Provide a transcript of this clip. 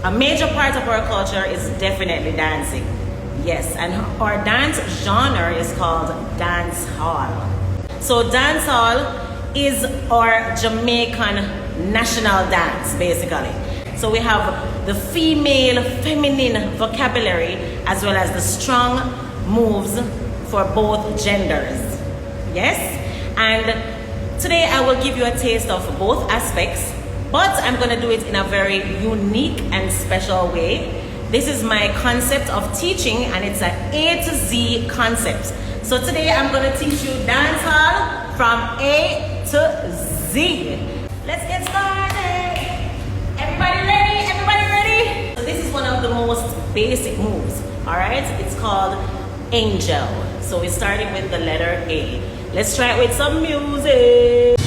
a major part of our culture is definitely dancing. Yes, and our dance genre is called dancehall. So dancehall is our Jamaican national dance, basically. So we have the female, feminine vocabulary as well as the strong moves for both genders. Yes? And today I will give you a taste of both aspects, but I'm going to do it in a very unique and special way. This is my concept of teaching, and it's an A to Z concept. So today I'm going to teach you dancehall from A to Z. Let's get started. Everybody ready? Everybody ready? So this is one of the most basic moves. All right? It's called Angel. So we're starting with the letter A. Let's try it with some music.